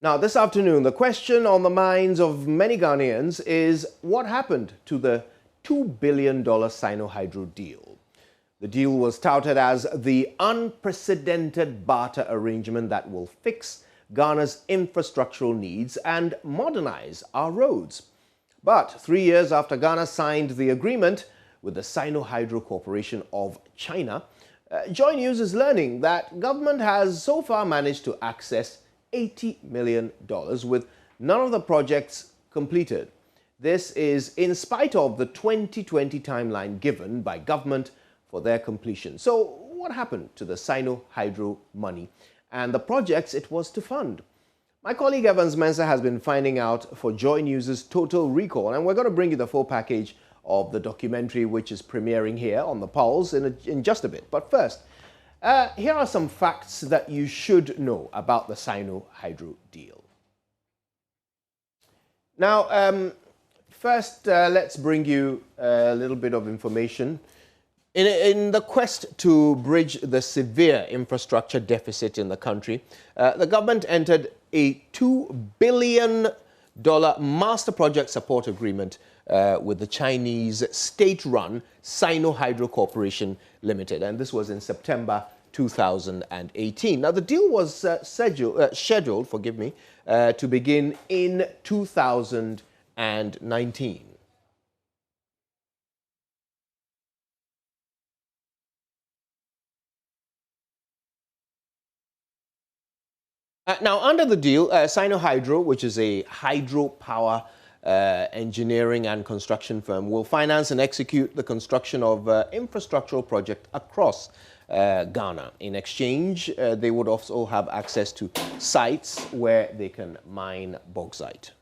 Now, this afternoon, the question on the minds of many Ghanaians is what happened to the $2 billion Sinohydro deal? The deal was touted as the unprecedented barter arrangement that will fix Ghana's infrastructural needs and modernize our roads. But 3 years after Ghana signed the agreement with the Sinohydro Corporation of China, JoyNews is learning that government has so far managed to access $80 million with none of the projects completed. This is in spite of the 2020 timeline given by government for their completion. So what happened to the Sinohydro money and the projects it was to fund? My colleague Evans Mensah has been finding out for JoyNews' Total Recall, and we're going to bring you the full package of the documentary which is premiering here on the Pulse in just a bit. But first, here are some facts that you should know about the Sinohydro deal. Now, first, let's bring you a little bit of information. In the quest to bridge the severe infrastructure deficit in the country, the government entered a $2 billion master project support agreement with the Chinese state-run Sinohydro Corporation Limited, and this was in September 2018. Now, the deal was scheduled, to begin in 2019. Now, under the deal, Sinohydro, which is a hydropower engineering and construction firm, will finance and execute the construction of infrastructural projects across Ghana. In exchange, they would also have access to sites where they can mine bauxite.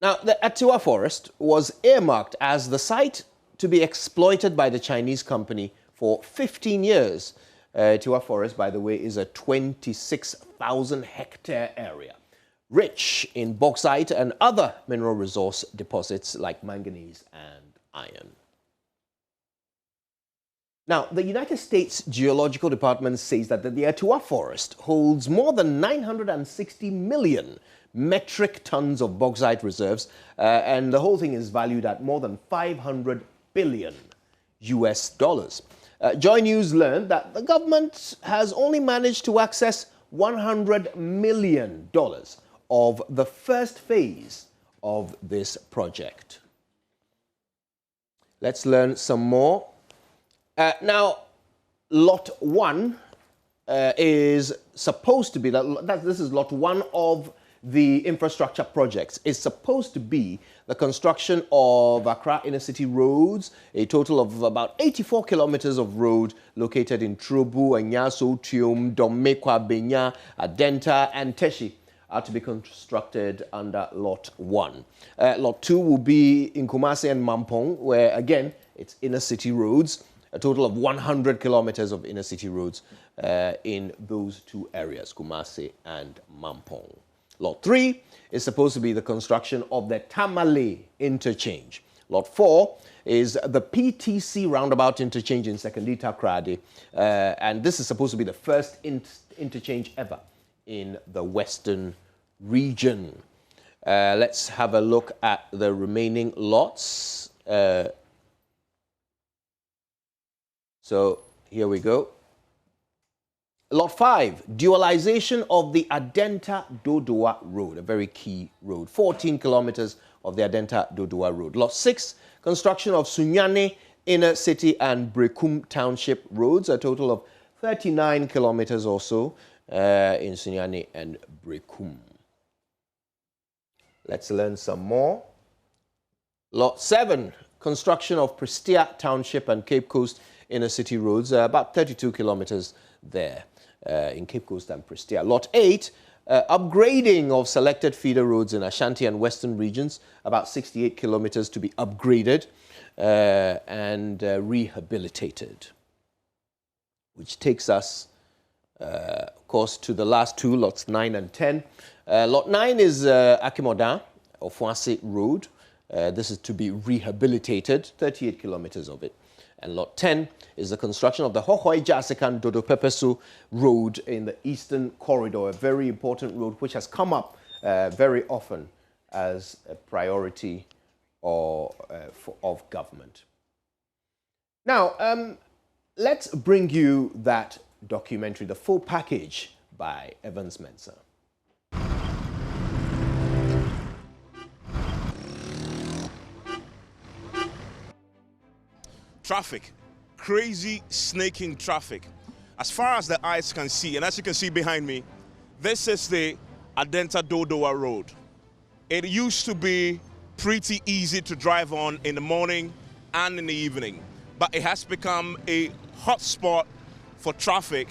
Now, the Atiwa Forest was earmarked as the site to be exploited by the Chinese company for 15 years. Atiwa Forest, by the way, is a 26,000-hectare area, rich in bauxite and other mineral resource deposits like manganese and iron. Now, the United States Geological Department says that the Atiwa Forest holds more than 960 million metric tons of bauxite reserves, and the whole thing is valued at more than $500 billion US. JoyNews learned that the government has only managed to access $100 million of the first phase of this project. Let's learn some more. Now, Lot 1 is supposed to be, this is Lot 1 of the infrastructure projects, is supposed to be the construction of Accra inner city roads, a total of about 84 kilometers of road located in Trobu, Anyaso, Tium, Domekwa, Benya, Adenta, and Teshi are to be constructed under Lot 1. Lot 2 will be in Kumasi and Mampong, where again, it's inner city roads, a total of 100 kilometers of inner city roads in those two areas, Kumasi and Mampong. Lot 3 is supposed to be the construction of the Tamale interchange. Lot 4 is the PTC roundabout interchange in Sekondi Takoradi, and this is supposed to be the first interchange ever in the Western region. Let's have a look at the remaining lots. So here we go. Lot 5, dualization of the Adenta-Dodowa Road, a very key road. 14 kilometers of the Adenta-Dodowa Road. Lot 6, construction of Sunyani Inner City and Brekum Township roads, a total of 39 kilometers or so in Sunyani and Brekum. Let's learn some more. Lot 7, construction of Prestea Township and Cape Coast Inner City roads, about 32 kilometers there. In Cape Coast and Prestea. Lot 8, upgrading of selected feeder roads in Ashanti and Western regions, about 68 kilometers to be upgraded and rehabilitated. Which takes us, of course, to the last two, lots 9 and 10. Lot 9 is Akimoda, or Fuase Road. This is to be rehabilitated, 38 kilometers of it. And Lot 10 is the construction of the Hohoi-Jasikan-Dodo-Pepesu road in the Eastern Corridor, a very important road which has come up very often as a priority of government. Now, let's bring you that documentary, The Full Package, by Evans Mensah. Traffic, crazy snaking traffic. As far as the eyes can see, and as you can see behind me, this is the Adenta Dodowa Road. It used to be pretty easy to drive on in the morning and in the evening, but it has become a hotspot for traffic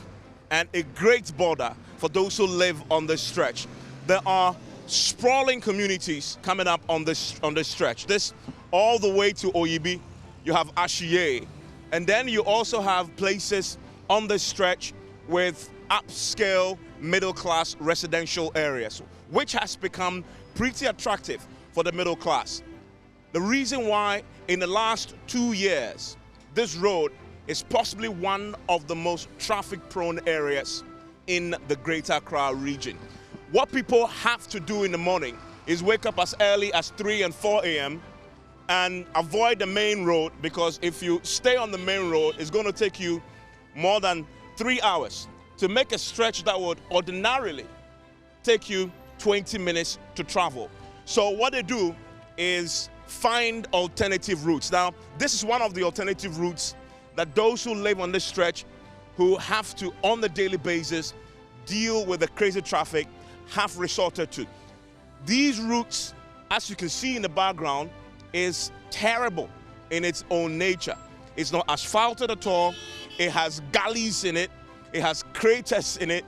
and a great border for those who live on this stretch. There are sprawling communities coming up on this stretch. This all the way to Oyibi. You have Ashiye, and then you also have places on this stretch with upscale middle-class residential areas, which has become pretty attractive for the middle class. The reason why in the last 2 years, this road is possibly one of the most traffic-prone areas in the Greater Accra region. What people have to do in the morning is wake up as early as 3 and 4 a.m. and avoid the main road, because if you stay on the main road, it's going to take you more than 3 hours to make a stretch that would ordinarily take you 20 minutes to travel. So what they do is find alternative routes. Now, this is one of the alternative routes that those who live on this stretch, who have to, on the daily basis, deal with the crazy traffic, have resorted to. These routes, as you can see in the background, is terrible in its own nature. It's not asphalted at all. It has gullies in it. It has craters in it.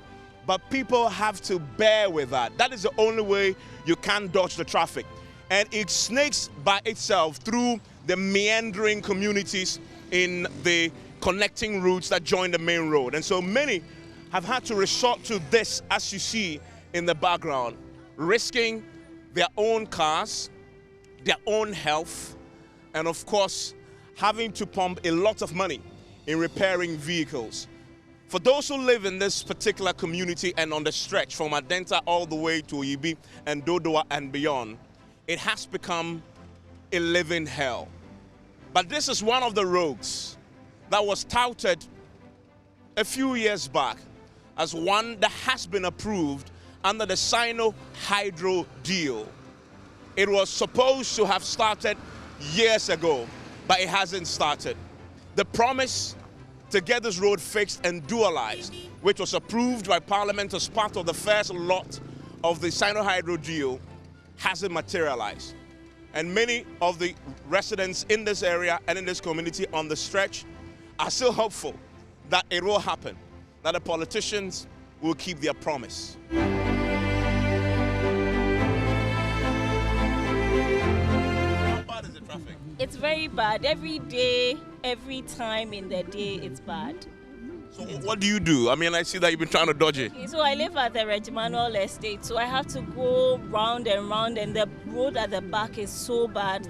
But people have to bear with that. That is the only way you can dodge the traffic. And it snakes by itself through the meandering communities in the connecting routes that join the main road. And so many have had to resort to this, as you see in the background, risking their own cars, their own health, and of course, having to pump a lot of money in repairing vehicles. For those who live in this particular community and on the stretch from Adenta all the way to Oyibi and Dodowa and beyond, it has become a living hell. But this is one of the roads that was touted a few years back as one that has been approved under the Sinohydro Deal. It was supposed to have started years ago, but it hasn't started. The promise to get this road fixed and dualized, which was approved by Parliament as part of the first lot of the Sinohydro Deal, hasn't materialized. And many of the residents in this area and in this community on the stretch are still hopeful that it will happen, that the politicians will keep their promise. It's very bad. Every day, every time in the day, it's bad. So what do you do? I mean, I see that you've been trying to dodge it. Okay, so I live at the Regimental Estate, so I have to go round and round, and the road at the back is so bad.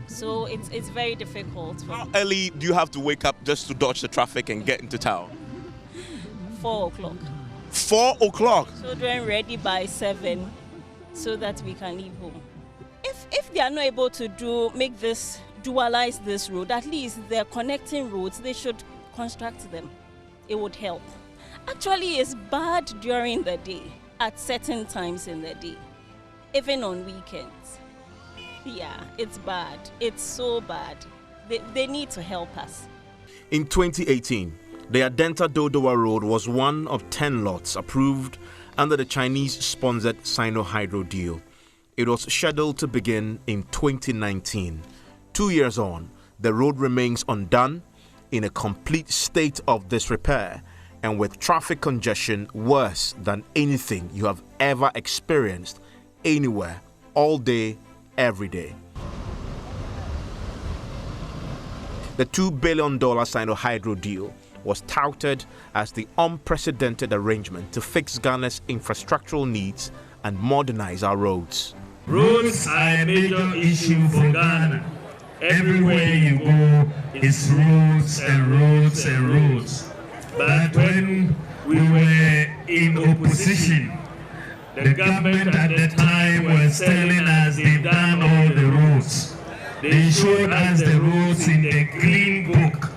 So it's very difficult. How early do you have to wake up just to dodge the traffic and get into town? 4 o'clock. 4 o'clock? Children ready by 7 so that we can leave home. If they are not able to dualize this road, at least the connecting roads, they should construct them. It would help. Actually, it's bad during the day, at certain times in the day, even on weekends. Yeah, it's bad. It's so bad. They need to help us. In 2018, the Adenta Dodowa Road was one of 10 lots approved under the Chinese-sponsored Sinohydro Deal. It was scheduled to begin in 2019. 2 years on, the road remains undone, in a complete state of disrepair, and with traffic congestion worse than anything you have ever experienced anywhere, all day, every day. The $2 billion Sinohydro deal was touted as the unprecedented arrangement to fix Ghana's infrastructural needs and modernize our roads. Roads are a major issue for Ghana. everywhere you go is roads and roads and roads. But when we were in opposition, the government at the time was telling us they've done all the roads. They showed us the roads in the Green Book.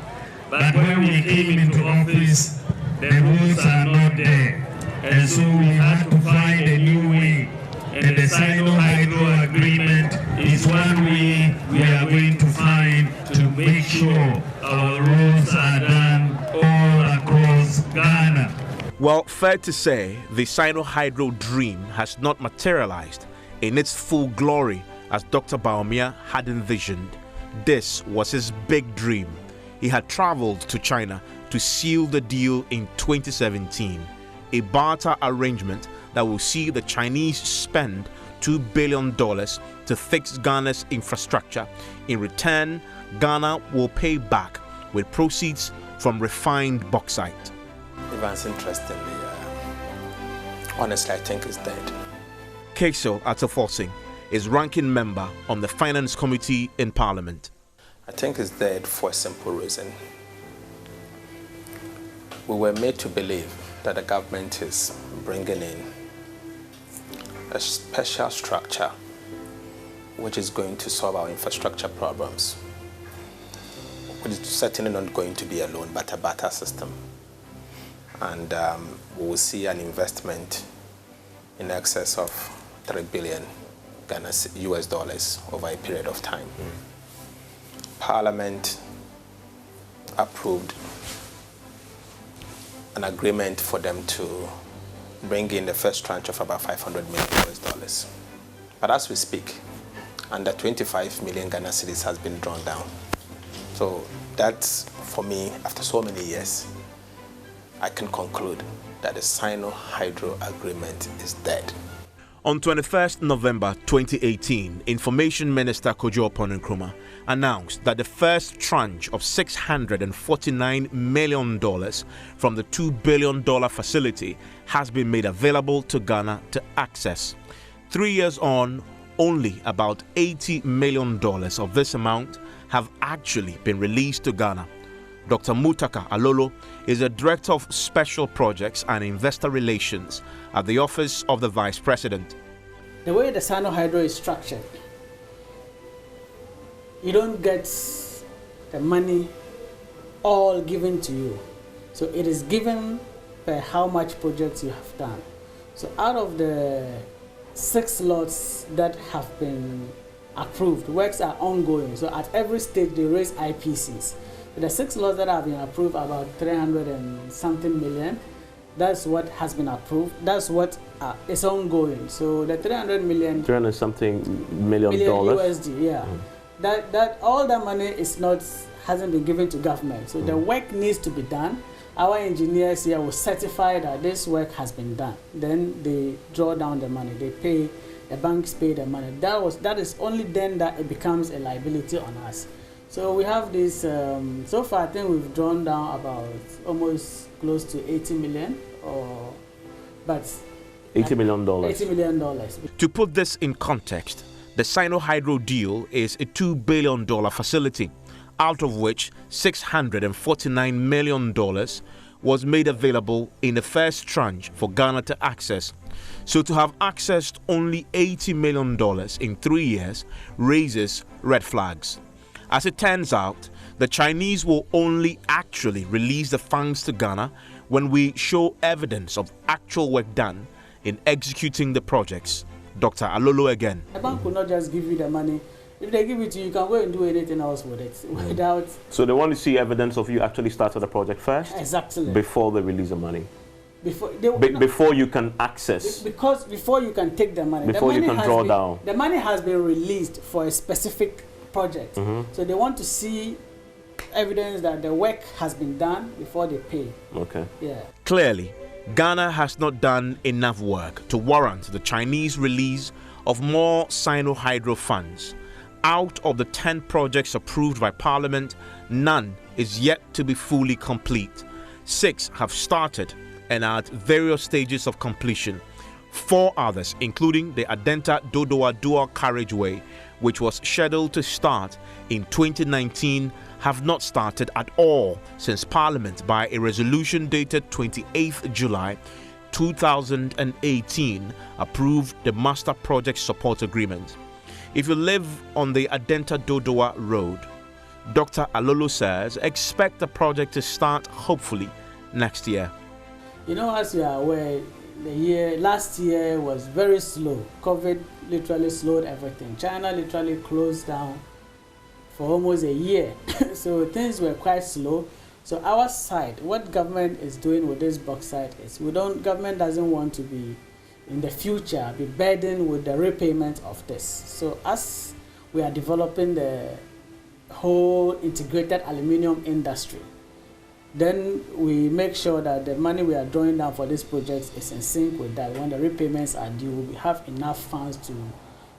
But when we came into office, the roads are not there. And so we had to find a new way. And the Sinohydro agreement is one way we are going to find to make sure our roads are done all across Ghana. Well, fair to say, the Sinohydro dream has not materialized in its full glory as Dr. Bawumia had envisioned. This was his big dream. He had traveled to China to seal the deal in 2017, a barter arrangement that will see the Chinese spend $2 billion to fix Ghana's infrastructure. In return, Ghana will pay back with proceeds from refined bauxite. Evans, interestingly, honestly, I think it's dead. Kaisel Atafosing is ranking member on the Finance Committee in Parliament. I think it's dead for a simple reason. We were made to believe that the government is bringing in a special structure which is going to solve our infrastructure problems. Which is certainly not going to be a loan, but a barter system. And we will see an investment in excess of $3 billion US dollars over a period of time. Parliament approved an agreement for them to bring in the first tranche of about $500 million US dollars. But as we speak, under 25 million Ghana cedis has been drawn down. So that's, for me, after so many years, I can conclude that the Sinohydro agreement is dead. On 21st November 2018, Information Minister Kojo Oppong-Nkrumah announced that the first tranche of $649 million from the $2 billion facility has been made available to Ghana to access. 3 years on, only about $80 million of this amount have actually been released to Ghana. Dr. Mutaka Alolo is the Director of Special Projects and Investor Relations at the Office of the Vice President. The way the Sinohydro is structured, you don't get the money all given to you. So it is given per how much projects you have done. So out of the 6 lots that have been approved, works are ongoing. So at every stage they raise IPCs. The 6 lots that have been approved, about 300 and something million, that's what has been approved. That's what is ongoing. So the 300 million, 300 something million USD, yeah. That all that money hasn't been given to government. So the work needs to be done. Our engineers here will certify that this work has been done. Then they draw down the money. They pay, the banks pay the money. That is only then that it becomes a liability on us. So we have this, so far I think we've drawn down about almost close to 80 million, but $80 million. $80 million. To put this in context, the Sinohydro deal is a $2 billion facility, out of which $649 million was made available in the first tranche for Ghana to access. So to have accessed only $80 million in 3 years raises red flags. As it turns out, the Chinese will only actually release the funds to Ghana when we show evidence of actual work done in executing the projects. Dr. Alolo again. The bank will not just give you the money. If they give it to you, you can go and do anything else with it without. So they want to see evidence of you actually started the project first? Exactly. Before they release the money? Before you can access? Because before you can take the money. Before the money you can draw down? The money has been released for a specific project. So they want to see evidence that the work has been done before they pay. Okay. Yeah. Clearly, Ghana has not done enough work to warrant the Chinese release of more Sinohydro funds. Out of the 10 projects approved by Parliament, none is yet to be fully complete. 6 have started and are at various stages of completion. 4 others, including the Adenta Dodowa Dual Carriageway, which was scheduled to start in 2019, have not started at all since Parliament, by a resolution dated 28th July 2018, approved the Master Project Support Agreement. If you live on the Adenta Dodowa Road, Dr. Alolo says expect the project to start hopefully next year. You know, as you are aware, last year was very slow. COVID literally slowed everything. China literally closed down for almost a year. So things were quite slow. So our side, what government is doing with this bauxite is government doesn't want to be in the future be burdened with the repayment of this. So as we are developing the whole integrated aluminium industry, then we make sure that the money we are drawing down for this project is in sync with that. When the repayments are due, we have enough funds to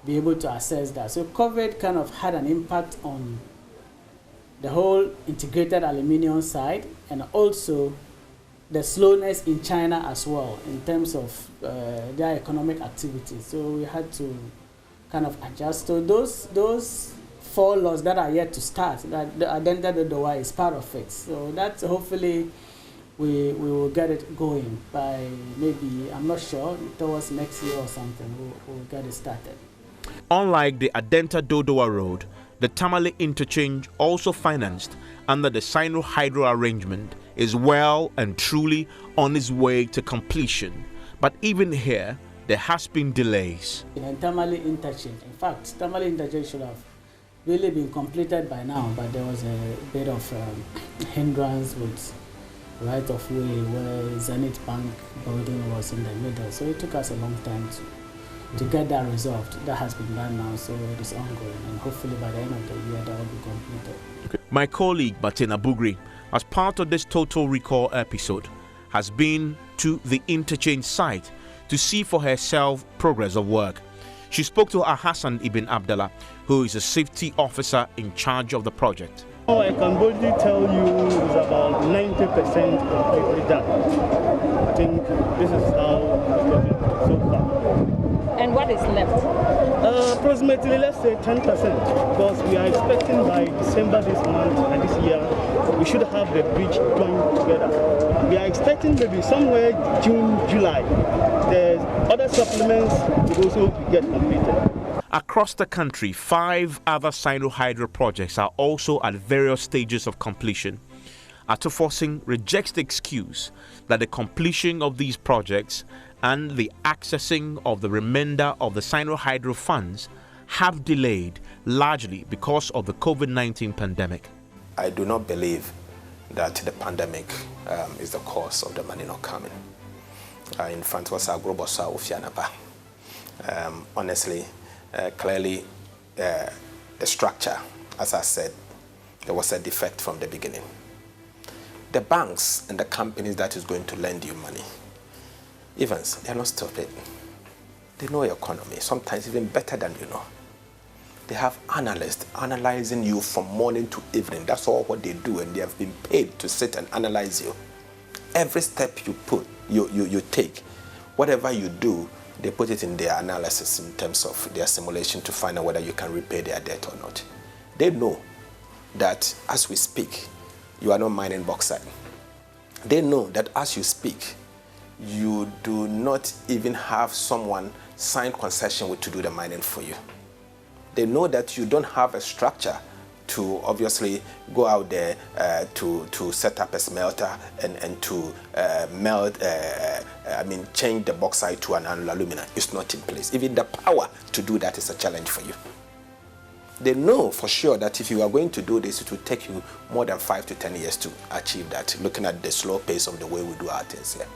be able to assess that. So COVID kind of had an impact on the whole integrated aluminium side, and also the slowness in China as well in terms of their economic activity. So we had to kind of adjust. So those 4 laws that are yet to start, that the Adenta Dodowa is part of it. So that's hopefully we will get it going by maybe, I'm not sure, towards next year or something, we'll get it started. Unlike the Adenta Dodowa Road, the Tamale interchange, also financed under the Sinohydro arrangement, is well and truly on its way to completion. But even here, there has been delays. In Tamale interchange, in fact, Tamale interchange should have really been completed by now, but there was a bit of hindrance with right of way where Zenith Bank building was in the middle. So it took us a long time to get that resolved. That has been done now, so it is ongoing, and hopefully by the end of the year that will be completed. Okay. My colleague Batina Bugri, as part of this Total Recall episode, has been to the interchange site to see for herself progress of work. She spoke to Hassan Ibn Abdallah, who is a safety officer in charge of the project. I can boldly tell you it's about 90% completely done. I think this is how it's getting so far. And what is left? Approximately, let's say 10%, because we are expecting by December this month and this year, we should have the bridge joined together. We are expecting maybe somewhere June, July. The other supplements will also get completed. Across the country, 5 other Sinohydro projects are also at various stages of completion. Atoforcing rejects the excuse that the completion of these projects and the accessing of the remainder of the Sinohydro funds have delayed largely because of the COVID-19 pandemic. I do not believe that the pandemic is the cause of the money not coming. In front was a global honestly, clearly, the structure, as I said, there was a defect from the beginning. The banks and the companies that is going to lend you money, Evans, they are not stupid. They know your economy, sometimes even better than you know. They have analysts analyzing you from morning to evening. That's all what they do, and they have been paid to sit and analyze you. Every step you take, whatever you do, they put it in their analysis in terms of their simulation to find out whether you can repay their debt or not. They know that as we speak, you are not mining bauxite. They know that as you speak, you do not even have someone sign concession with to do the mining for you. They know that you don't have a structure to obviously go out there to set up a smelter and to change the bauxite to an alumina. It's not in place. Even the power to do that is a challenge for you. They know for sure that if you are going to do this, it will take you more than 5 to 10 years to achieve that, looking at the slow pace of the way we do our things here.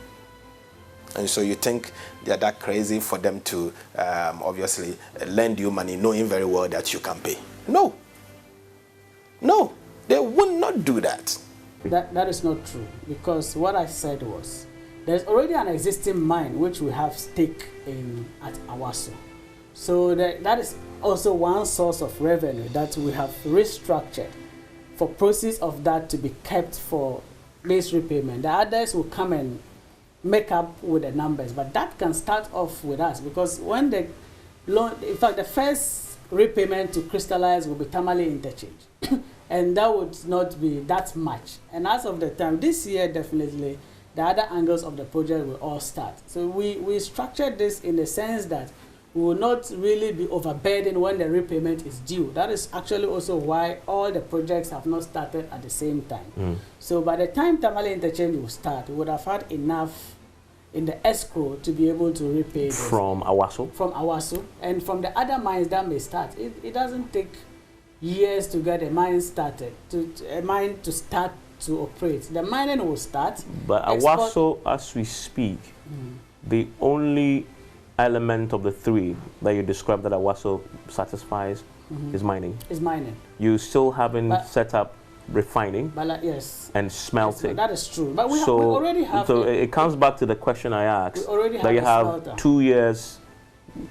And so you think they are that crazy for them to obviously lend you money knowing very well that you can pay? No. No, they will not do that. That is not true, because what I said was there's already an existing mine which we have stake in at Awaso. So that is also one source of revenue that we have restructured for proceeds of that to be kept for this repayment. The others will come and make up with the numbers, but that can start off with us, because when the loan, in fact, the first repayment to crystallize will be Tamale interchange. And that would not be that much. And as of the time, this year definitely, the other angles of the project will all start. So we structured this in the sense that we will not really be overburdened when the repayment is due. That is actually also why all the projects have not started at the same time. So by the time Tamale interchange will start, we would have had enough in the escrow to be able to repay this. From Awaso? From Awaso. And from the other mines that may start. It doesn't take years to get a mine started, a mine to start to operate. The mining will start. But Awaso, as we speak, the only element of the three that you described that Awaso satisfies is mining. Is mining. You still haven't set up refining yes. and smelting. Yes, that is true. But we already have. So it comes back to the question I asked. We already have that you have smelter.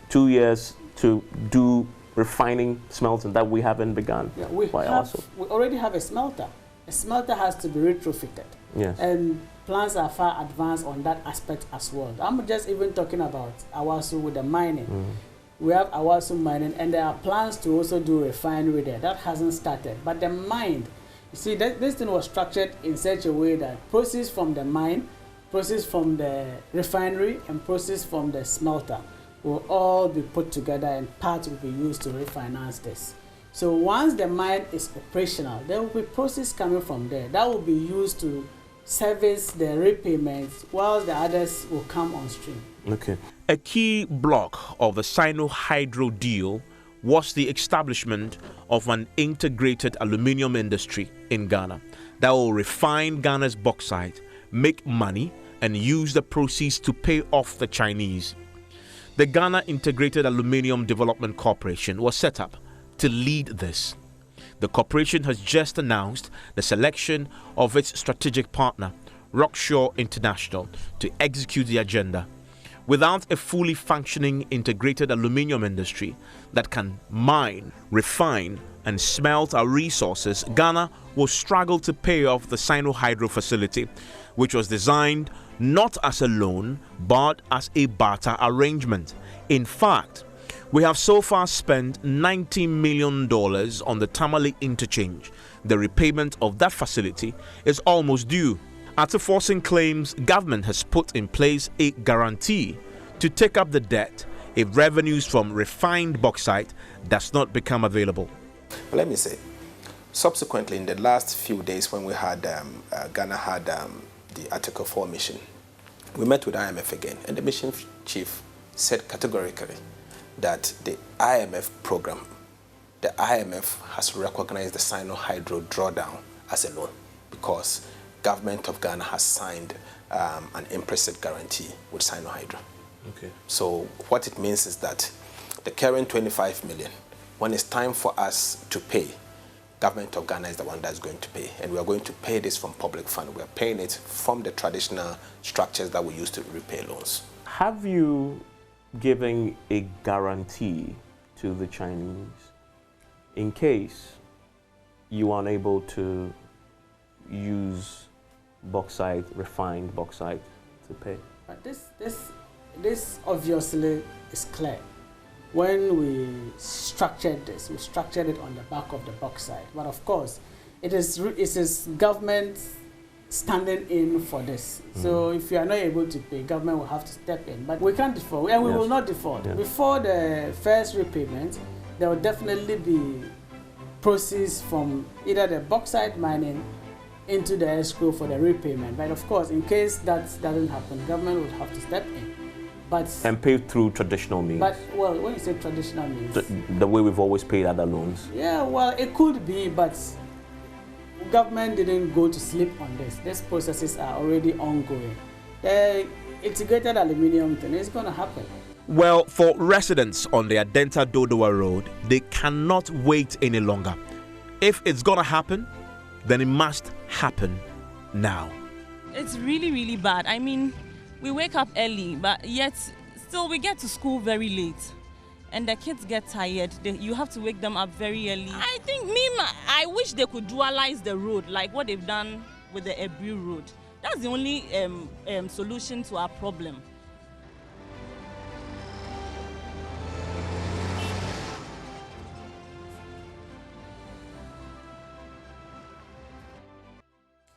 2 years to do refining, smelting that we haven't begun. Yeah, we already have a smelter. A smelter has to be retrofitted. Yes. And plans are far advanced on that aspect as well. I'm just even talking about Awasu with the mining. We have Awasu mining, and there are plans to also do refinery there. That hasn't started. But the mine, you see, this thing was structured in such a way that proceeds from the mine, proceeds from the refinery, and proceeds from the smelter will all be put together, and part will be used to refinance this. So once the mine is operational, there will be proceeds coming from there that will be used to service the repayments, while the others will come on stream. Okay. A key block of the Sinohydro deal was the establishment of an integrated aluminium industry in Ghana that will refine Ghana's bauxite, make money, and use the proceeds to pay off the Chinese. The Ghana Integrated Aluminium Development Corporation was set up to lead this. The corporation has just announced the selection of its strategic partner, Rockshore International, to execute the agenda. Without a fully functioning integrated aluminium industry that can mine, refine, and smelt our resources, Ghana will struggle to pay off the Sinohydro facility, which was designed not as a loan but as a barter arrangement. In fact, we have so far spent $90 million on the Tamale interchange. The repayment of that facility is almost due. After forcing claims, government has put in place a guarantee to take up the debt if revenues from refined bauxite does not become available. But let me say, subsequently in the last few days when we had, Ghana had the Article 4 mission, we met with IMF again, and the mission chief said categorically that the IMF program, the IMF has recognized the Sinohydro drawdown as a loan because government of Ghana has signed an implicit guarantee with Sinohydro. Okay. So what it means is that the current 25 million, when it's time for us to pay, government of Ghana is the one that's going to pay, and we are going to pay this from public fund. We are paying it from the traditional structures that we use to repay loans. Have you given a guarantee to the Chinese in case you are unable to use bauxite, refined bauxite, to pay? But this obviously is clear. When we structured this, we structured it on the back of the bauxite. But of course, it is government standing in for this. So if you are not able to pay, government will have to step in. But we can't default, and we will not default. Yes. Before the first repayment, there will definitely be proceeds from either the bauxite mining into the escrow for the repayment. But of course, in case that doesn't happen, government would have to step in. And pay through traditional means. But, well, when you say traditional means... The way we've always paid other loans. Yeah, well, it could be, but government didn't go to sleep on this. These processes are already ongoing. The integrated aluminium thing is going to happen. Well, for residents on the Adenta Dodowa Road, they cannot wait any longer. If it's going to happen, then it must happen now. It's really, really bad. I mean, we wake up early, but yet still we get to school very late. And the kids get tired. You have to wake them up very early. I think I wish they could dualize the road like what they've done with the Ebru road. That's the only solution to our problem.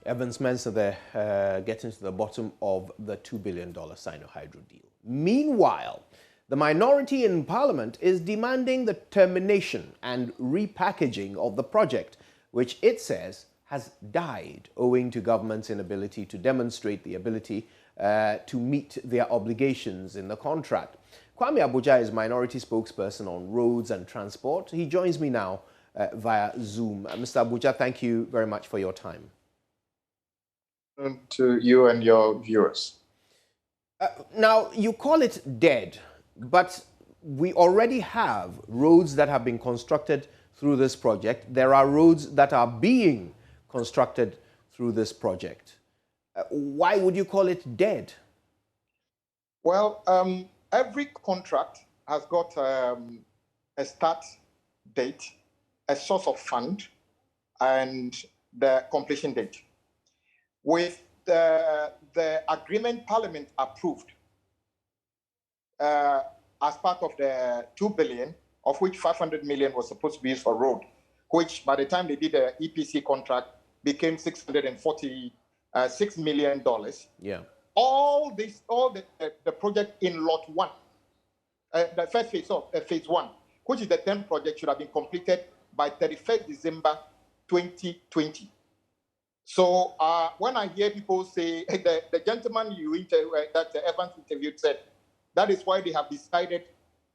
Evans Mensah there, getting to the bottom of the $2 billion Sinohydro deal. Meanwhile, the minority in Parliament is demanding the termination and repackaging of the project, which it says has died owing to government's inability to demonstrate the ability to meet their obligations in the contract. Kwame Abuja is minority spokesperson on roads and transport. He joins me now via Zoom. Mr. Abuja, thank you very much for your time. And to you and your viewers. Now, you call it dead, but we already have roads that have been constructed through this project. There are roads that are being constructed through this project. Why would you call it dead? Well, every contract has got a start date, a source of fund, and the completion date. With the agreement Parliament approved as part of the 2 billion, of which 500 million was supposed to be used for road, which by the time they did the EPC contract became $646 million. Yeah. All the project in lot 1, the first phase of phase 1, which is the 10 project, should have been completed by 31st December 2020. So when I hear people say, the gentleman that Evans interviewed said, that is why they have decided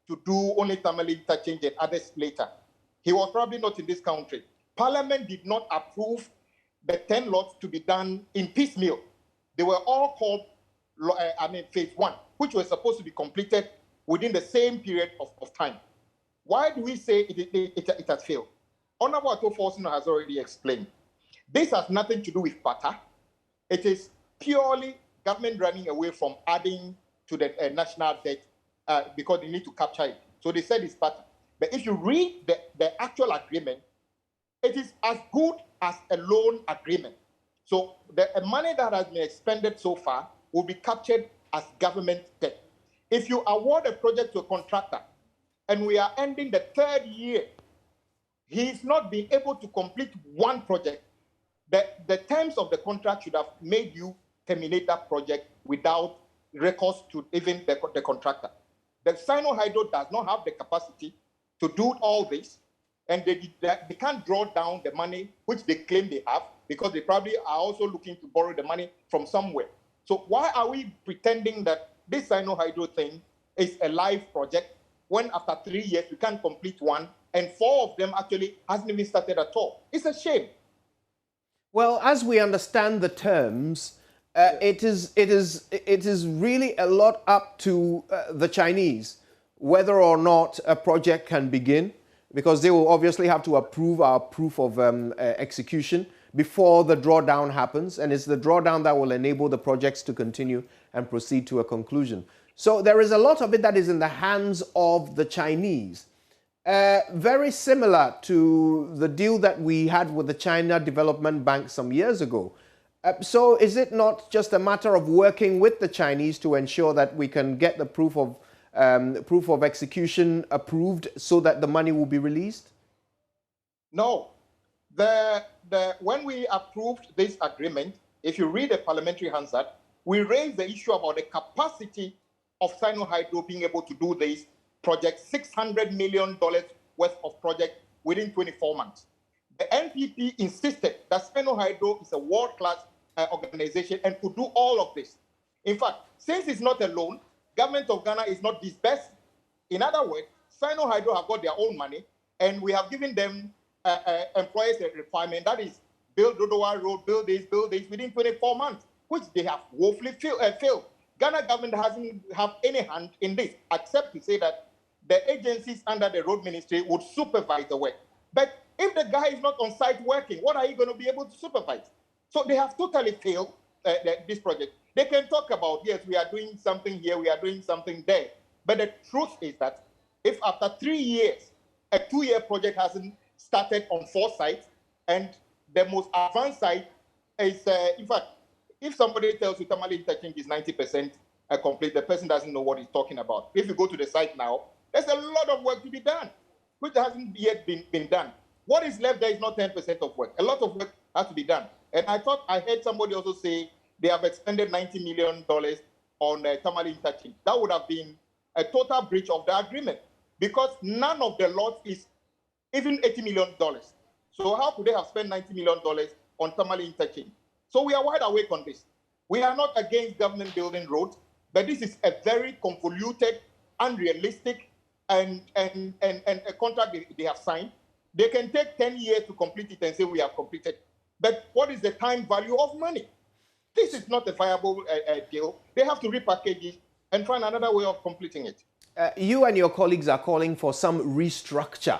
to do only thermal interchange and others later. He was probably not in this country. Parliament did not approve the 10 lots to be done in piecemeal. They were all called, phase 1, which was supposed to be completed within the same period of time. Why do we say it has failed? Honorable Ato Forson has already explained. This has nothing to do with PATA. It is purely government running away from adding to the national debt because they need to capture it. So they said it's PATA. But if you read the actual agreement, it is as good as a loan agreement. So the money that has been expended so far will be captured as government debt. If you award a project to a contractor and we are ending the 3rd year, he's not been able to complete one project, the terms of the contract should have made you terminate that project without recourse to even the contractor. The Sinohydro does not have the capacity to do all this, and they can't draw down the money which they claim they have, because they probably are also looking to borrow the money from somewhere. So why are we pretending that this Sinohydro thing is a live project when after 3 years we can't complete one, and 4 of them actually hasn't even started at all? It's a shame. Well, as we understand the terms, it is really a lot up to the Chinese whether or not a project can begin, because they will obviously have to approve our proof of execution before the drawdown happens, and it's the drawdown that will enable the projects to continue and proceed to a conclusion. So there is a lot of it that is in the hands of the Chinese. Very similar to the deal that we had with the China Development Bank some years ago. So is it not just a matter of working with the Chinese to ensure that we can get the proof of execution approved so that the money will be released? No. When we approved this agreement, if you read the parliamentary Hansard, we raised the issue about the capacity of Sinohydro being able to do this project, $600 million worth of project within 24 months. The NPP insisted that Sinohydro is a world-class organization and could do all of this. In fact, since it's not a loan, government of Ghana is not disbursed. In other words, Sinohydro have got their own money, and we have given them employers a requirement, that is, build Dodowa Road, build this within 24 months, which they have woefully failed. Ghana government hasn't have any hand in this, except to say that the agencies under the road ministry would supervise the work. But if the guy is not on site working, what are you going to be able to supervise? So they have totally failed this project. They can talk about, yes, we are doing something here, we are doing something there. But the truth is that if after 3 years, a 2-year project hasn't started on 4 sites, and the most advanced site is, in fact, if somebody tells you Tamale interchange is 90% complete, the person doesn't know what he's talking about. If you go to the site now, there's a lot of work to be done, which hasn't yet been done. What is left there is not 10% of work. A lot of work has to be done. And I thought I heard somebody also say they have expended $90 million on Tamale interchange. That would have been a total breach of the agreement because none of the lots is even $80 million. So how could they have spent $90 million on Tamale interchange? So we are wide awake on this. We are not against government building roads, but this is a very convoluted, unrealistic, and a contract they have signed. They can take 10 years to complete it and say we have completed. But what is the time value of money? This is not a viable deal. They have to repackage it and find another way of completing it. You and your colleagues are calling for some restructure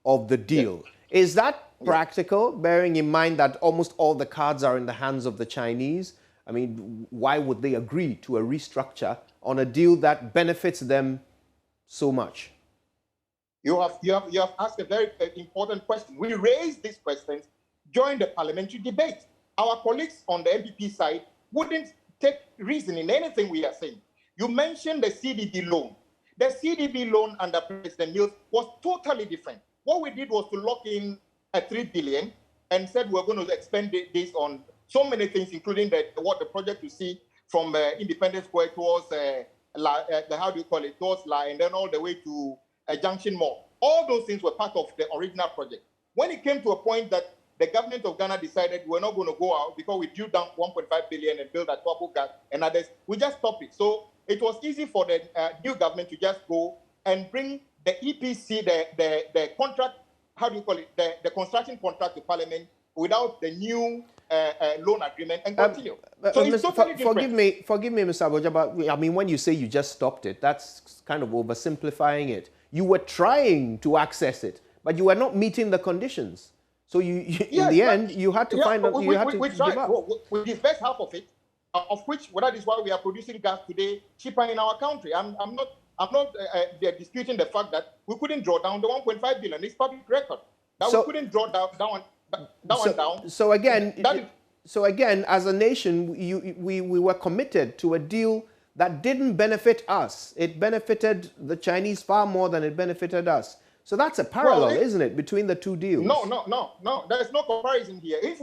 of the deal. Yes. Is that practical, bearing in mind that almost all the cards are in the hands of the Chinese? I mean, why would they agree to a restructure on a deal that benefits them so much? You have asked a very important question. We raised these questions during the parliamentary debate. Our colleagues on the MPP side wouldn't take reason in anything we are saying. You mentioned the CDB loan. The CDB loan under President Mills was totally different. What we did was to lock in a $3 billion and said we're going to expend this on so many things, including the project you see from Independence Square towards how do you call it, towards La, and then all the way to Junction Mall. All those things were part of the original project. When it came to a point that the government of Ghana decided we're not going to go out because we drew down 1.5 billion and build a Twapo gas and others, we just stopped it. So it was easy for the new government to just go and bring the EPC, the contract, how do you call it, the construction contract to Parliament without the new loan agreement and continue. So it's totally different. Forgive me, Mr. Aboja, but I mean, when you say you just stopped it, that's kind of oversimplifying it. You were trying to access it, but you were not meeting the conditions. So in the end, you had to find out. You had to give up. We disbursed half of it, of which that is why we are producing gas today cheaper in our country. I'm not disputing the fact that we couldn't draw down the 1.5 billion. It's public record that we couldn't draw down. So again, as a nation, we were committed to a deal that didn't benefit us. It benefited the Chinese far more than it benefited us. So that's a parallel, isn't it, between the two deals? No. There's no comparison here. If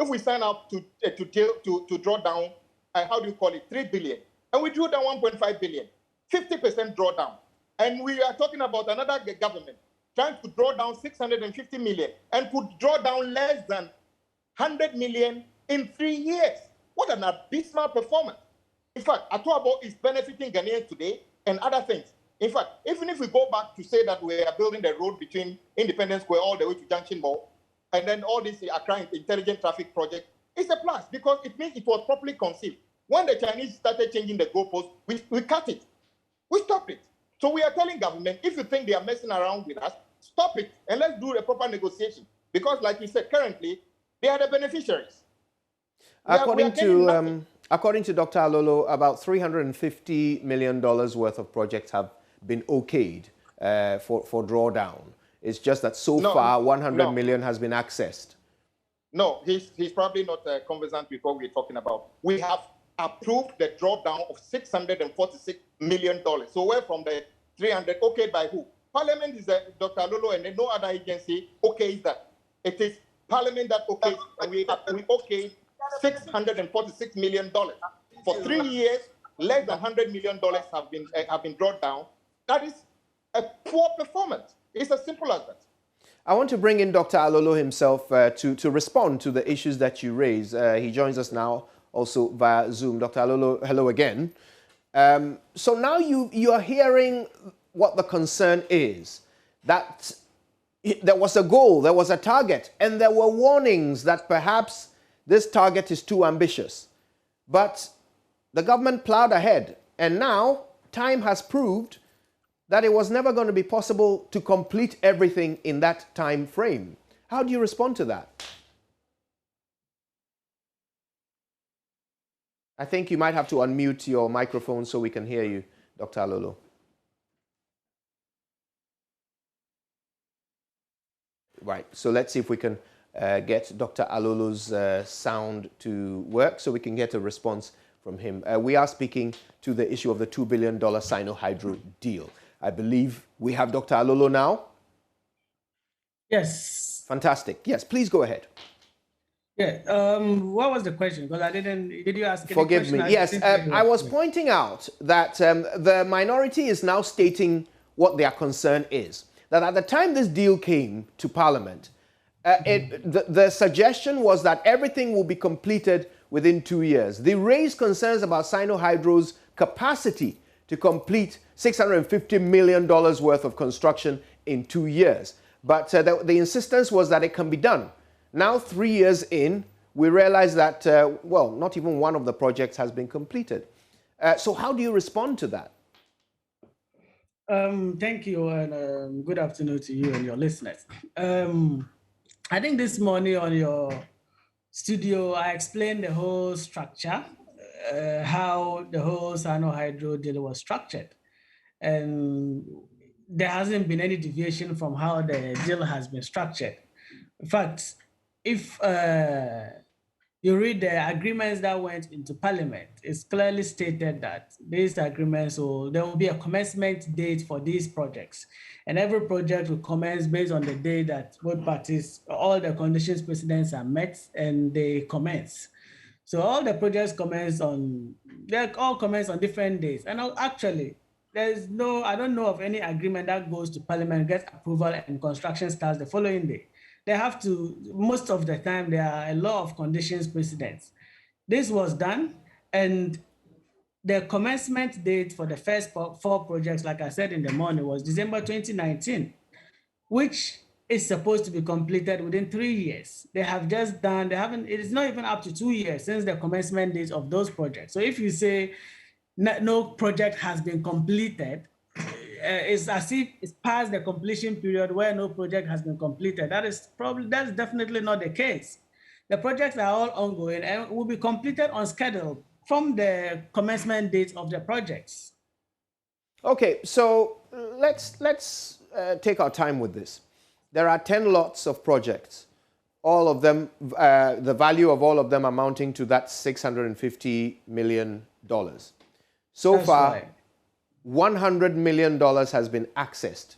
we sign up to draw down, how do you call it, 3 billion, and we drew down 1.5 billion, 50% drawdown, and we are talking about another government trying to draw down 650 million and could draw down less than 100 million in 3 years. What an abysmal performance. In fact, Atuabo is benefiting Ghanaians today and other things. In fact, even if we go back to say that we are building the road between Independence Square all the way to Junction Mall, and then all this Accra Intelligent Traffic Project, it's a plus because it means it was properly conceived. When the Chinese started changing the goalposts, we cut it. We stopped it. So we are telling government, if you think they are messing around with us, stop it and let's do a proper negotiation. Because like you said, currently, they are the beneficiaries. According to Dr. Alolo, about $350 million worth of projects have been okayed for drawdown. It's just that so far, 100 million has been accessed. No, he's probably not conversant with what we're talking about. We have approved the drawdown of $646 million. So where from the 300, okayed by who? Parliament is Dr. Alolo and then no other agency okays that. It is Parliament that okays, and we okayed $646 million. For 3 years, less than $100 million have been brought down. That is a poor performance. It's as simple as that. I want to bring in Dr. Alolo himself to respond to the issues that you raise. He joins us now also via Zoom. Dr. Alolo, hello again. So now you are hearing what the concern is, that there was a goal, there was a target, and there were warnings that perhaps this target is too ambitious. But the government plowed ahead, and now time has proved that it was never going to be possible to complete everything in that time frame. How do you respond to that? I think you might have to unmute your microphone so we can hear you, Dr. Alolo. Right, so let's see if we can get Dr. Alolo's sound to work so we can get a response from him. We are speaking to the issue of the $2 billion Sinohydro deal. I believe we have Dr. Alolo now. Yes. Fantastic. Yes, please go ahead. Yeah. What was the question? Because I didn't. Did you ask? Forgive me. Yes, I was pointing out that the minority is now stating what their concern is. That at the time this deal came to Parliament, the suggestion was that everything will be completed within 2 years. They raised concerns about Sinohydro's capacity to complete $650 million worth of construction in 2 years. But the insistence was that it can be done. Now, 3 years in, we realize that, well, not even one of the projects has been completed. So how do you respond to that? Thank you, and good afternoon to you and your listeners. I think this morning on your studio, I explained the whole structure, how the whole Sinohydro deal was structured. And there hasn't been any deviation from how the deal has been structured. In fact, if you read the agreements that went into Parliament, it's clearly stated that these agreements, there will be a commencement date for these projects. And every project will commence based on the day that both parties, all the conditions precedents are met and they commence. So all the projects they all commence on different days. And actually, I don't know of any agreement that goes to Parliament, gets approval, and construction starts the following day. They have to, most of the time, there are a lot of conditions precedents. This was done, and the commencement date for the first 4 projects, like I said in the morning, was December 2019, which is supposed to be completed within 3 years. They have just done, it is not even up to 2 years since the commencement date of those projects. So if you say no project has been completed, it's as if it's past the completion period where no project has been completed. That's definitely not the case. The projects are all ongoing and will be completed on schedule from the commencement date of the projects. Okay, so let's take our time with this. There are 10 lots of projects, all of them, the value of all of them amounting to that $650 million. So That's far, right. $100 million has been accessed.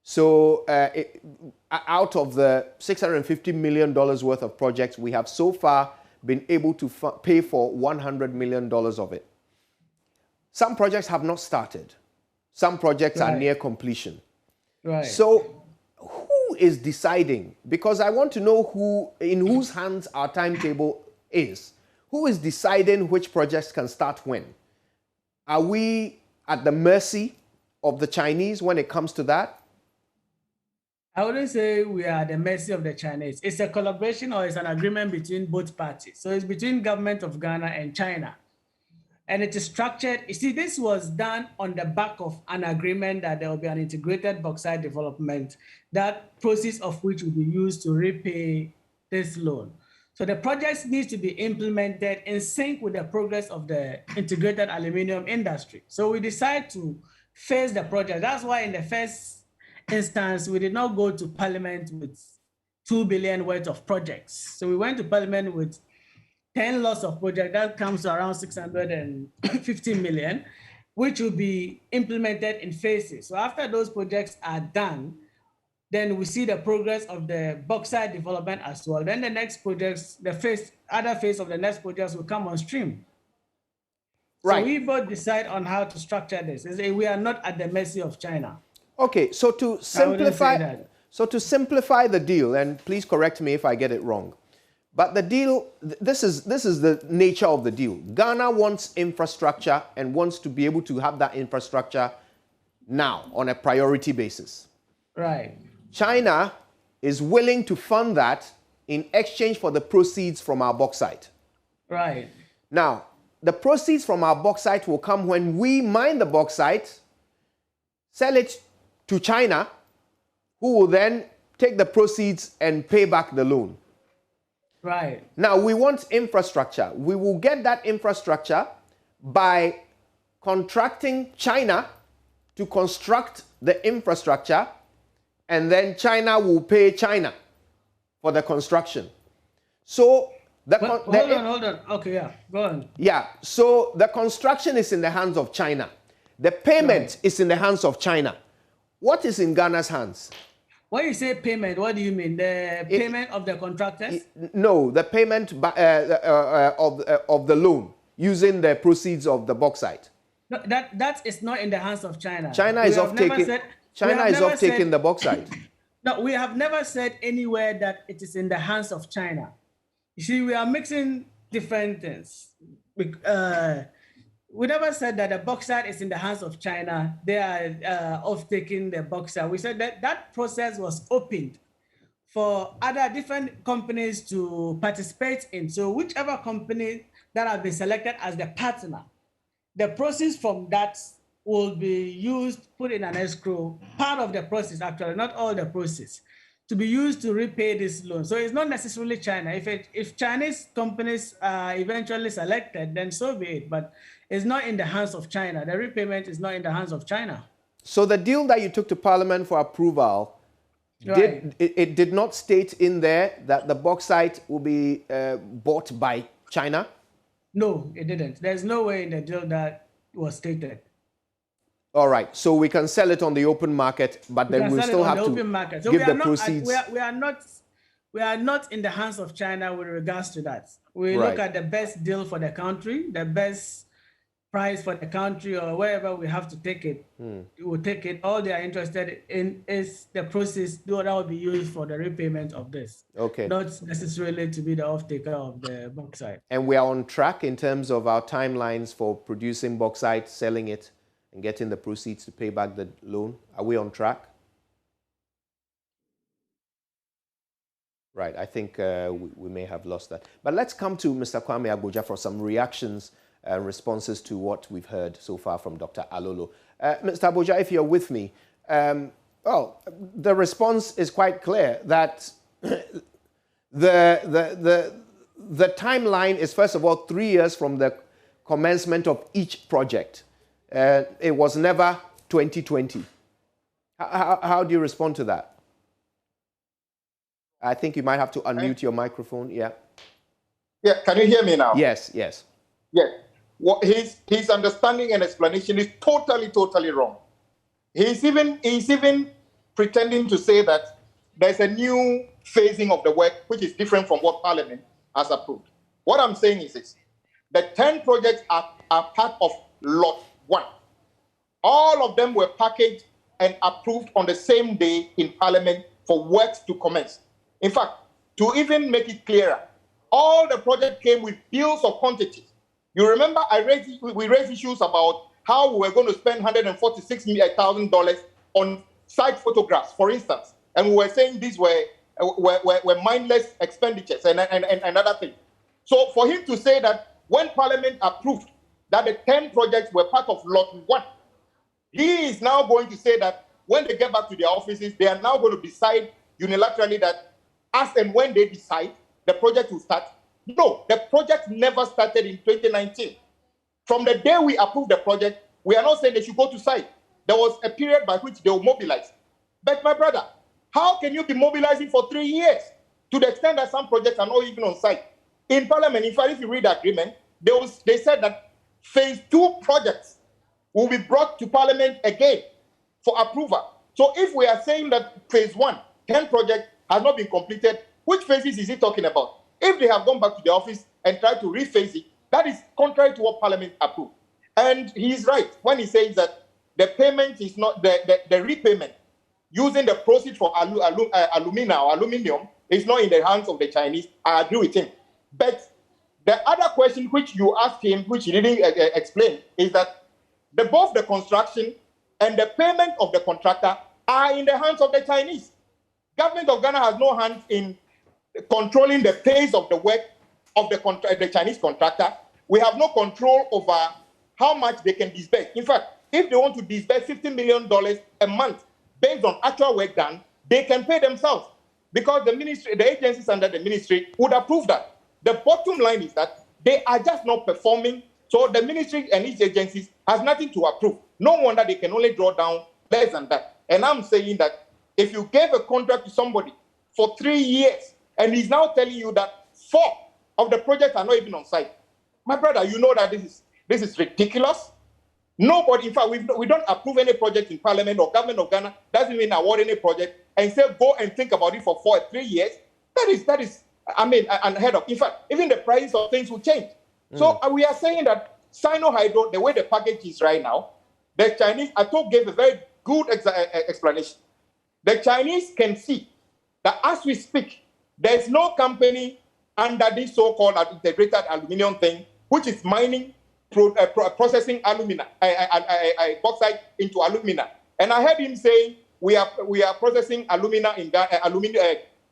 So out of the $650 million worth of projects, we have so far been able to pay for $100 million of it. Some projects have not started. Some projects are near completion. Right. So who is deciding? Because I want to know in whose hands our timetable is. Who is deciding which projects can start when? Are we at the mercy of the Chinese when it comes to that? I wouldn't say we are at the mercy of the Chinese. It's a collaboration or it's an agreement between both parties. So it's between government of Ghana and China. And it is structured. You see, this was done on the back of an agreement that there will be an integrated bauxite development, that proceeds of which will be used to repay this loan. So the projects need to be implemented in sync with the progress of the integrated aluminum industry. So we decided to phase the project. That's why in the first instance, we did not go to Parliament with 2 billion worth of projects. So we went to Parliament with 10 lots of projects. That comes to around 650 million, which will be implemented in phases. So after those projects are done, then we see the progress of the bauxite development as well. Then the next projects, other phase of the next projects will come on stream. Right. So we both decide on how to structure this. We are not at the mercy of China. Okay, so to simplify the deal, and please correct me if I get it wrong, but the deal, this is the nature of the deal. Ghana wants infrastructure and wants to be able to have that infrastructure now on a priority basis. Right. China is willing to fund that in exchange for the proceeds from our bauxite. Right. Now, the proceeds from our bauxite will come when we mine the bauxite, sell it to China, who will then take the proceeds and pay back the loan. Right. Now, we want infrastructure. We will get that infrastructure by contracting China to construct the infrastructure, and then China will pay China for the construction. So hold on. Okay, yeah, go on. Yeah, so the construction is in the hands of China. The payment is in the hands of China. What is in Ghana's hands? When you say payment, what do you mean? The payment of the contractors? No, the payment of the loan using the proceeds of the bauxite. No, that is not in the hands of China. China is off taking the bauxite. No, we have never said anywhere that it is in the hands of China. You see, we are mixing different things. We never said that the bauxite is in the hands of China. They are off taking the bauxite. We said that that process was opened for other different companies to participate in. So whichever company that has been selected as the partner, the proceeds from that will be used, put in an escrow, part of the process, actually, not all the process, to be used to repay this loan. So it's not necessarily China. If Chinese companies are eventually selected, then so be it. But it's not in the hands of China. The repayment is not in the hands of China. So the deal that you took to Parliament for approval, Right. it did not state in there that the bauxite will be bought by China? No, it didn't. There's no way in the deal that was stated. All right, so we can sell it on the open market, but then we still have to give the proceeds. We are not in the hands of China with regards to that. We Right. look at the best deal for the country, the best price for the country, or wherever we have to take it. We will take it. All they are interested in is the process that will be used for the repayment of this. Okay. Not necessarily to be the off-taker of the bauxite. And we are on track in terms of our timelines for producing bauxite, selling it, and getting the proceeds to pay back the loan. Are we on track? Right, I think we may have lost that. But let's come to Mr. Kwame Agboja for some reactions and responses to what we've heard so far from Dr. Alolo. Mr. Agboja, if you're with me, well, the response is quite clear that the timeline is, first of all, 3 years from the commencement of each project. It was never 2020. How do you respond to that? I think you might have to unmute your microphone. Yeah. Yeah, can you hear me now? Yes, yes. Yeah. What his understanding and explanation is totally wrong. He's even pretending to say that there's a new phasing of the work which is different from what Parliament has approved. What I'm saying is this: the 10 projects are part of Lot 1. All of them were packaged and approved on the same day in Parliament for works to commence. In fact, to even make it clearer, all the projects came with bills of quantities. You remember we raised issues about how we were going to spend $146,000 on site photographs, for instance. And we were saying these were mindless expenditures and another thing. So for him to say that when Parliament approved that the 10 projects were part of Lot 1, he is now going to say that when they get back to their offices, they are now going to decide unilaterally that as and when they decide, the project will start. No, the project never started in 2019. From the day we approved the project, we are not saying they should go to site. There was a period by which they will mobilize. But my brother, how can you be mobilizing for 3 years to the extent that some projects are not even on site? In Parliament, in fact, if you read the agreement, they said that phase 2 projects will be brought to Parliament again for approval. So if we are saying that phase 1, 10 projects, has not been completed, which phases is he talking about? If they have gone back to the office and tried to rephase it, that is contrary to what Parliament approved. And he is right when he says that the payment is not, the repayment using the proceeds for aluminium is not in the hands of the Chinese. I agree with him. But the other question which you asked him, which he didn't explain, is that both the construction and the payment of the contractor are in the hands of the Chinese. Government of Ghana has no hand in controlling the pace of the work of the Chinese contractor. We have no control over how much they can disburse. In fact, if they want to disburse $50 million a month based on actual work done, they can pay themselves because the ministry, the agencies under the ministry would approve that. The bottom line is that they are just not performing. So the ministry and its agencies has nothing to approve. No wonder they can only draw down less than that. And I'm saying that if you gave a contract to somebody for 3 years and he's now telling you that 4 of the projects are not even on site, my brother, you know that this is ridiculous. Nobody, in fact, we don't approve any project in Parliament or Government of Ghana doesn't even award any project and say, go and think about it for 3 years, that is, I mean, unheard of. In fact, even the price of things will change. So we are saying that Sinohydro, the way the package is right now, the Chinese, gave a very good explanation. The Chinese can see that as we speak, there's no company under this so-called integrated aluminum thing, which is mining, processing alumina, bauxite into alumina. And I heard him saying, we are processing alumina in Ghana,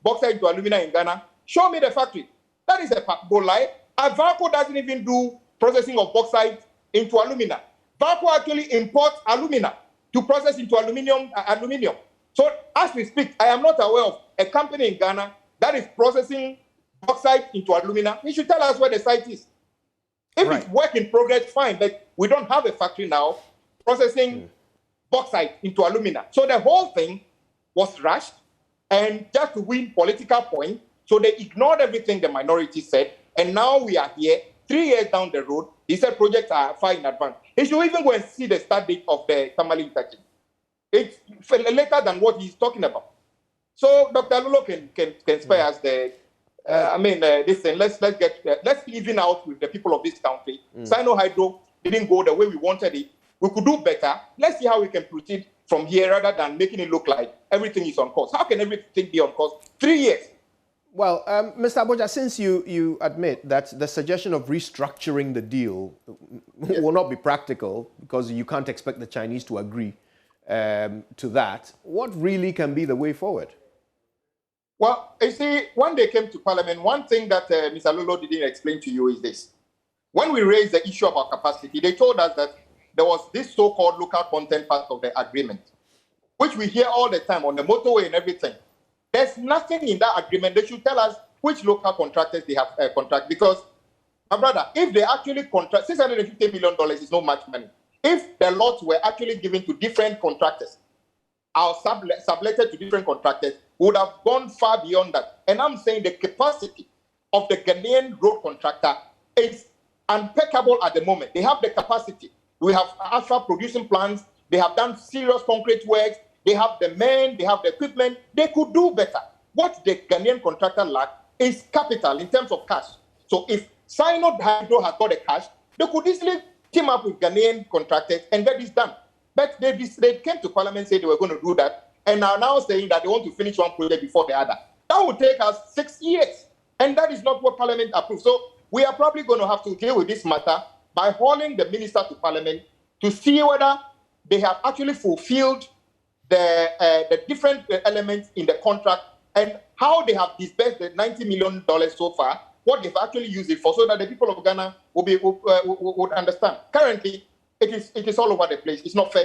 bauxite into alumina in Ghana. Show me the factory. That is a lie. Valco doesn't even do processing of bauxite into alumina. Valco actually imports alumina to process into aluminium. So as we speak, I am not aware of a company in Ghana that is processing bauxite into alumina. He should tell us where the site is. If it's work in progress, fine, but we don't have a factory now processing bauxite into alumina. So the whole thing was rushed and just to win political points. So they ignored everything the minority said. And now we are here 3 years down the road. He said projects are far in advance. He should even go and see the start date of the Tamale interchange. It's later than what he's talking about. So Dr. Lolo can spare us the. Listen. Let's even out with the people of this country. Sinohydro didn't go the way we wanted it. We could do better. Let's see how we can proceed from here rather than making it look like everything is on course. How can everything be on course? 3 years. Well, Mr. Aboja, since you admit that the suggestion of restructuring the deal will not be practical because you can't expect the Chinese to agree to that, what really can be the way forward? Well, you see, when they came to Parliament, one thing that Mr. Lolo didn't explain to you is this. When we raised the issue of our capacity, they told us that there was this so-called local content part of the agreement, which we hear all the time on the motorway and everything. There's nothing in that agreement. They should tell us which local contractors they have contract. Because, my brother, if they actually contract, $650 million is not much money. If the lots were actually given to different contractors, or subletted to different contractors, would have gone far beyond that. And I'm saying the capacity of the Ghanaian road contractor is impeccable at the moment. They have the capacity. We have asphalt producing plants. They have done serious concrete works. They have the men, they have the equipment. They could do better. What the Ghanaian contractor lacks is capital in terms of cash. So if Sinohydro has got the cash, they could easily team up with Ghanaian contractors and get this done. But they came to Parliament and said they were going to do that, and are now saying that they want to finish one project before the other. That would take us 6 years, and that is not what Parliament approved. So we are probably going to have to deal with this matter by hauling the minister to Parliament to see whether they have actually fulfilled the different elements in the contract and how they have disbursed the $90 million so far, what they've actually used it for, so that the people of Ghana would understand. Currently, it is all over the place. It's not fair.